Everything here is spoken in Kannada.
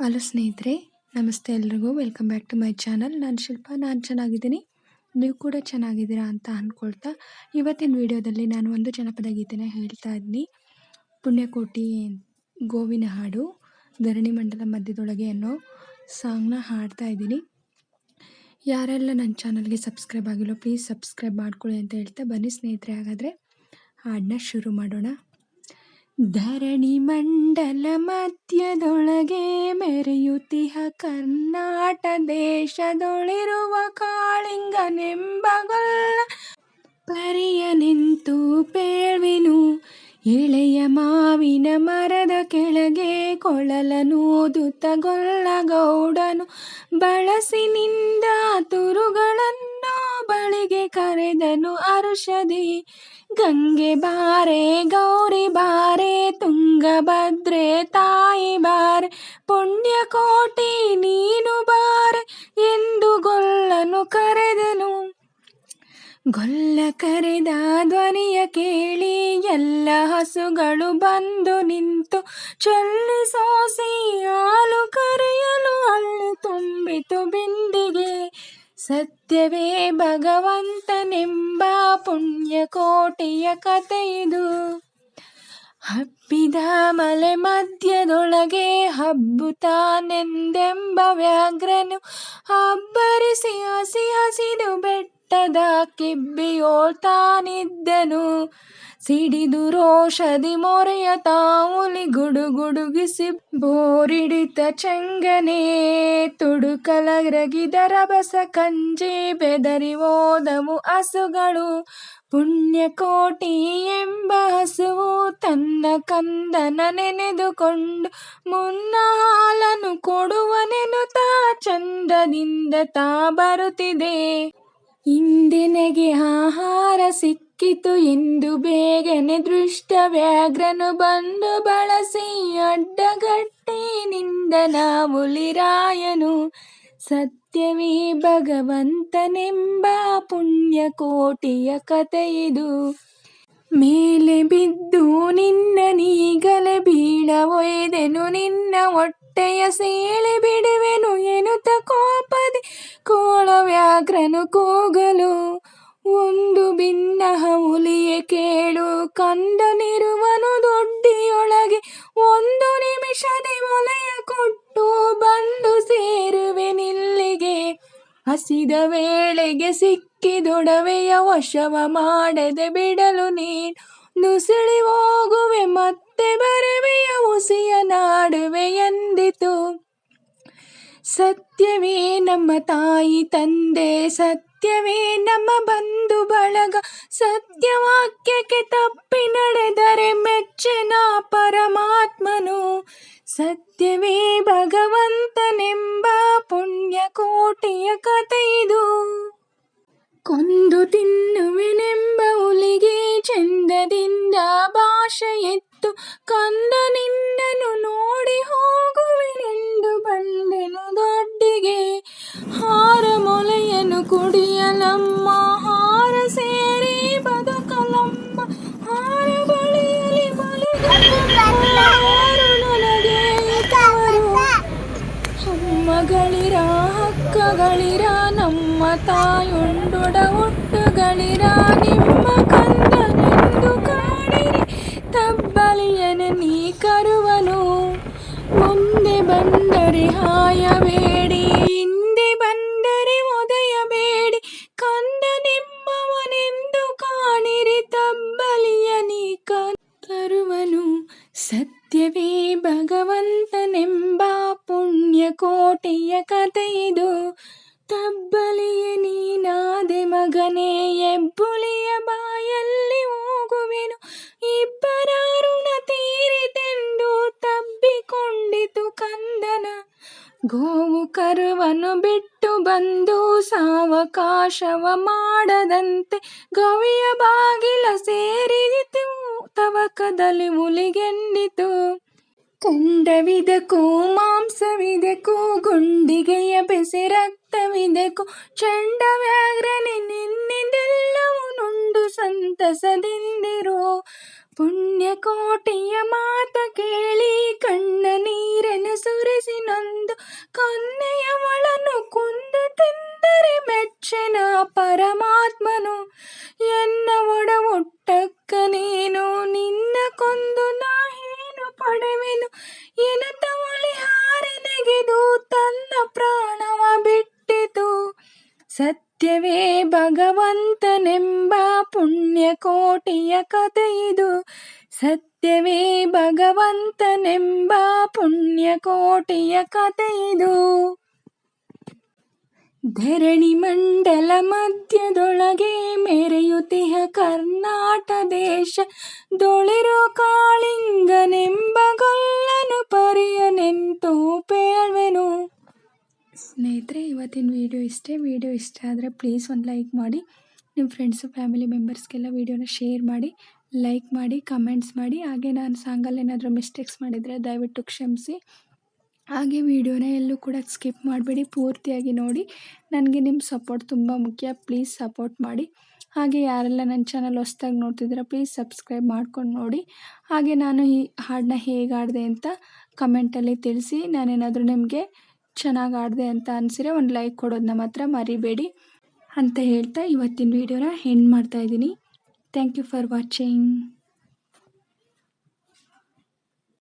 ಹಲೋ ಸ್ನೇಹಿತರೆ, ನಮಸ್ತೆ ಎಲ್ರಿಗೂ. Welcome back to my channel. ನಾನು ಶಿಲ್ಪ. ನಾನು ಚೆನ್ನಾಗಿದ್ದೀನಿ, ನೀವು ಕೂಡ ಚೆನ್ನಾಗಿದ್ದೀರಾ ಅಂತ ಅಂದ್ಕೊಳ್ತಾ ಇವತ್ತಿನ ವಿಡಿಯೋದಲ್ಲಿ ನಾನು ಒಂದು ಜನಪದ ಗೀತೆನ ಹೇಳ್ತಾ ಇದ್ದೀನಿ. ಪುಣ್ಯಕೋಟಿ ಗೋವಿನ ಹಾಡು ಧರಣಿ ಮಂಡಲ ಮಧ್ಯದೊಳಗೆ ಅನ್ನೋ ಸಾಂಗ್ನ ಹಾಡ್ತಾ ಇದ್ದೀನಿ. ಯಾರೆಲ್ಲ ನನ್ನ ಚಾನಲ್ಗೆ ಸಬ್ಸ್ಕ್ರೈಬ್ ಆಗಿಲ್ಲ ಪ್ಲೀಸ್ ಸಬ್ಸ್ಕ್ರೈಬ್ ಮಾಡ್ಕೊಳ್ಳಿ ಅಂತ ಹೇಳ್ತಾ ಬನ್ನಿ ಸ್ನೇಹಿತರೆ, ಹಾಗಾದರೆ ಹಾಡನ್ನ ಶುರು ಮಾಡೋಣ. ಧರಣಿ ಮಂಡಲ ಮಧ್ಯದೊಳಗೆ ಮೆರೆಯುತ್ತಿಹ ಕರ್ನಾಟ ದೇಶದೊಳಿರುವ ಕಾಳಿಂಗನೆಂಬಗೊಲ್ಲ ಪರಿಯ ನಿಂತು ಪೇಳ್ವೆನು. ಎಳೆಯ ಮಾವಿನ ಮರದ ಕೆಳಗೆ ಕೊಳಲನೂದುತ್ತ ಗೊಲ್ಲ ಗೌಡನು ಬಳಸಿನಿಂದ ತುರುಗಳನ್ನು ಬಳಿಗೆ ಕರೆದನು ಅರುಷದಿ. ಗಂಗೆ ಬಾರೆ ಗೌರಿ ಬಾರೆ ತುಂಗಭದ್ರೆ ತಾಯಿ ಬಾರೆ ಪುಣ್ಯಕೋಟಿ ನೀನು ಬಾರೆ ಎಂದು ಗೊಲ್ಲನು ಕರೆದನು. ಗೊಲ್ಲ ಕರೆದ ಧ್ವನಿಯ ಕೇಳಿ ಎಲ್ಲ ಹಸುಗಳು ಬಂದು ನಿಂತು ಚೊಲ್ಲಿ ಸೋಸಿ ಹಾಲು ಕರೆಯಲು ಅಲ್ಲಿ ತುಂಬಿತು ಬಿಂದಿಗೆ. ಸತ್ಯವೇ ಭಗವಂತನೆಂಬ ಪುಣ್ಯಕೋಟಿಯ ಕಥೆಯಿದು. ಹಬ್ಬಿದ ಮಲೆ ಮಧ್ಯದೊಳಗೆ ಹಬ್ಬುತ್ತಾನೆಂದೆಂಬ ವ್ಯಾಘ್ರನು ಅಬ್ಬರಿಸಿ ಹಸಿ ಹಸಿದು ಬೆಟ್ಟದ ಕಿಬ್ಬಿಯೋಳ್ತಾನಿದ್ದನು. ಸಿಡಿದು ರೋಷದಿ ಮೊರೆಯ ತಾವುಲಿ ಗುಡುಗುಡುಗಿಸಿ ಬೋರಿಡಿತ ಚೆಂಗನೆ ತುಡುಕಲರಗಿದ ರಭಸ ಕಂಜಿ ಬೆದರಿ ಹೋದವು ಹಸುಗಳು. ಪುಣ್ಯಕೋಟಿ ಎಂಬ ಹಸುವು ತನ್ನ ಕಂದನ ನೆನೆದುಕೊಂಡು ಮುನ್ನ ಹಾಲನ್ನು ಕೊಡುವನೆನುತ್ತಾ ಚಂದದಿಂದ ತಾ ಬರುತ್ತಿದೆ. ಇಂದೆನಗೆ ಆಹಾರ ಸಿಕ್ಕಿತು ಎಂದು ಬೇಗನೆ ದೃಷ್ಟ ವ್ಯಾಘ್ರನು ಬಂದು ಬಳಸಿ ಅಡ್ಡಗಟ್ಟಿ ನಿಂದನ ಹುಲಿರಾಯನು. ಸತ್ಯವೇ ಭಗವಂತನೆಂಬ ಪುಣ್ಯಕೋಟಿಯ ಕಥೆಯಿದು. ಮೇಲೆ ಬಿದ್ದು ನಿನ್ನ ನೀಗಲೆ ಬೀಳ ಒಯ್ದೆನು ನಿನ್ನ ಹೊಟ್ಟೆಯ ಸೀಳಿ ಬಿಡುವೆನು ಎನ್ನುತ್ತ ಕೋಪದಿ ಕೋಳ ವ್ಯಾಘ್ರನು ಕೂಗಲು. ಒಂದು ಭಿನ್ನ ಹುಲಿಯೇ ಕೇಳು ಕಂದನಿರುವನು ದೊಡ್ಡಿಯೊಳಗೆ ಒಂದು ನಿಮಿಷದಿ ಮೊಲೆಯ ಕೊಟ್ಟು ಬಂದು ಸೇರುವೆನಿಲ್ಲಿಗೆ. ಹಸಿದ ವೇಳೆಗೆ ಸಿಕ್ಕಿದೊಡವೆಯ ವಶವ ಮಾಡದೆ ಬಿಡಲು ನೀನು ನುಸುಳಿ ಹೋಗುವೆ ಮತ್ತೆ ಬರುವೆಯ ಹುಸಿಯ ನಾಡುವೆ ಎಂದಿತು. ಸತ್ಯವೇ ನಮ್ಮ ತಾಯಿ ತಂದೆ, ಸತ್ಯವೇ ನಮ್ಮ ಬಂಧು ಬಳಗ, ಸತ್ಯವಾಕ್ಯಕ್ಕೆ ತಪ್ಪಿ ನಡೆದರೆ ಮೆಚ್ಚೆನ ಪರಮಾತ್ಮನು. ಸತ್ಯವೇ ಭಗವಂತನೆಂಬ ಪುಣ್ಯಕೋಟಿಯ ಕಥೆಯಿದು. ಕೊಂದು ತಿನ್ನುವೆನೆಂಬ ಹುಲಿಗೆ ಚಂದದಿಂದ ಭಾಷೆ ಎತ್ತು ಕಂದ ನಿನ್ನನು ನೋಡಿ ಹೋಗುವೆನೆಂದು ಬಂದೆನು ದೊಡ್ಡಿಗೆ. ಹಾರ ಮೊಲೆಯನ್ನು ಕುಡಿಯಲಮ್ಮ ಹಾರ ಸೇರಿ ಬದುಕಲಮ್ಮ ಹಾರ ಬಳಿಯಲಿ ನನಗೆ ಅಮ್ಮಗಳಿರ ಅಕ್ಕಗಳಿರ ನಮ್ಮ ತಾಯುಂಡೊಡ ಒಟ್ಟುಗಳಿರ ನಿಮ್ಮ ಕಂದನೆಂದು ಕಾಡಿರಿ ತಬ್ಬಲಿಯನ ನೀ ಕರುವನು. ಮುಂದೆ ಬಂದರೆ ಹಾಯಬೇಡಿ ಹಿಂದೆ ಬಂದರೆ ಒದೆಯಬೇಡಿ ಕಂದನೆಂಬವನೆಂದು ಕಾಣಿರಿ ತಬ್ಬಲಿಯ ನೀ ತರುವನು. ಸತ್ಯವೇ ಭಗವಂತನೆಂಬ ಪುಣ್ಯಕೋಟಿಯ ಕಥೆಯಿದು. ತಬ್ಬಲಿಯ ನೀನಾದೆ ಮಗನೇ ಹೆಬ್ಬುಲಿಯ ಬಾಯಲ್ಲಿ ಹೋಗುವೆನು ಇಬ್ಬರ ಋಣ ತೀರಿತೆಂದು ತಬ್ಬಿಕೊಂಡಿತು ಕಂದನ. ಗೋವು ಕರುವನ್ನು ಬಿಟ್ಟು ಬಂದು ಸಾವಕಾಶವ ಮಾಡದಂತೆ ಗವಿಯ ಬಾಗಿಲ ಸೇರಿದಿತು ತವಕದಲ್ಲಿ ಹುಲಿಗೆಂದಿತು. ಕಂಡವಿದಕ್ಕೂ ಮಾಂಸವಿದಕ್ಕೂ ಗುಂಡಿಗೆಯ ಬೆಸೆ ರಕ್ತವಿದಕ್ಕೂ ಚಂಡ ವ್ಯಾಘ್ರನೆ ನಿನ್ನಿದೆಲ್ಲವೂ ನುಂಡು ಸಂತಸದಿಂದಿರೋ. ಪುಣ್ಯಕೋಟಿಯ ಮಾತ ಕೇಳಿ ಕಣ್ಣ ನೀರನ್ನು ಸುರಿಸಿ ನೊಂದ ಕತೆ ಇದು, ಸತ್ಯವೇ ಭಗವಂತನೆಂಬ ಪುಣ್ಯಕೋಟಿಯ ಕತೆ ಇದು. ಧರಣಿ ಮಂಡಲ ಮಧ್ಯದೊಳಗೆ ಮೆರೆಯುತಿಹ ಕರ್ನಾಟ ದೇಶ, ದೊಳಿರೋ ಕಾಳಿಂಗನೆಂಬ ಗೊಲ್ಲನು ಪರಿಯನೆಂತೂ ಪೇಳ್ವೆನು. ಸ್ನೇಹಿತರೆ, ಇವತ್ತಿನ ವಿಡಿಯೋ ಇಷ್ಟೇ. ವಿಡಿಯೋ ಇಷ್ಟ ಆದರೆ ಪ್ಲೀಸ್ ಒಂದು ಲೈಕ್ ಮಾಡಿ, ನಿಮ್ಮ ಫ್ರೆಂಡ್ಸು ಫ್ಯಾಮಿಲಿ ಮೆಂಬರ್ಸ್ಗೆಲ್ಲ ವಿಡಿಯೋನ ಶೇರ್ ಮಾಡಿ, ಲೈಕ್ ಮಾಡಿ, ಕಮೆಂಟ್ಸ್ ಮಾಡಿ. ಹಾಗೆ ನಾನು ಸಾಂಗಲ್ಲಿ ಏನಾದರೂ ಮಿಸ್ಟೇಕ್ಸ್ ಮಾಡಿದರೆ ದಯವಿಟ್ಟು ಕ್ಷಮಿಸಿ. ಹಾಗೆ ವಿಡಿಯೋನ ಎಲ್ಲೂ ಕೂಡ ಸ್ಕಿಪ್ ಮಾಡಬೇಡಿ, ಪೂರ್ತಿಯಾಗಿ ನೋಡಿ. ನನಗೆ ನಿಮ್ಮ ಸಪೋರ್ಟ್ ತುಂಬ ಮುಖ್ಯ, ಪ್ಲೀಸ್ ಸಪೋರ್ಟ್ ಮಾಡಿ. ಹಾಗೆ ಯಾರೆಲ್ಲ ನನ್ನ ಚಾನಲ್ ಹೊಸ್ದಾಗಿ ನೋಡ್ತಿದ್ದೀರಾ ಪ್ಲೀಸ್ ಸಬ್ಸ್ಕ್ರೈಬ್ ಮಾಡ್ಕೊಂಡು ನೋಡಿ. ಹಾಗೆ ನಾನು ಈ ಹಾಡನ್ನ ಹೇಗೆ ಆಡಿದೆ ಅಂತ ಕಮೆಂಟಲ್ಲಿ ತಿಳಿಸಿ. ನಾನೇನಾದರೂ ನಿಮಗೆ ಚೆನ್ನಾಗಿ ಆಡಿದೆ ಅಂತ ಅನಿಸಿದ್ರೆ ಒಂದು ಲೈಕ್ ಕೊಡೋದನ್ನ ಮಾತ್ರ ಮರಿಬೇಡಿ ಅಂತ ಹೇಳ್ತಾ ಇವತ್ತಿನ ವಿಡಿಯೋನ ಎಂಡ್ ಮಾಡ್ತಾಯಿದ್ದೀನಿ. Thank you for watching.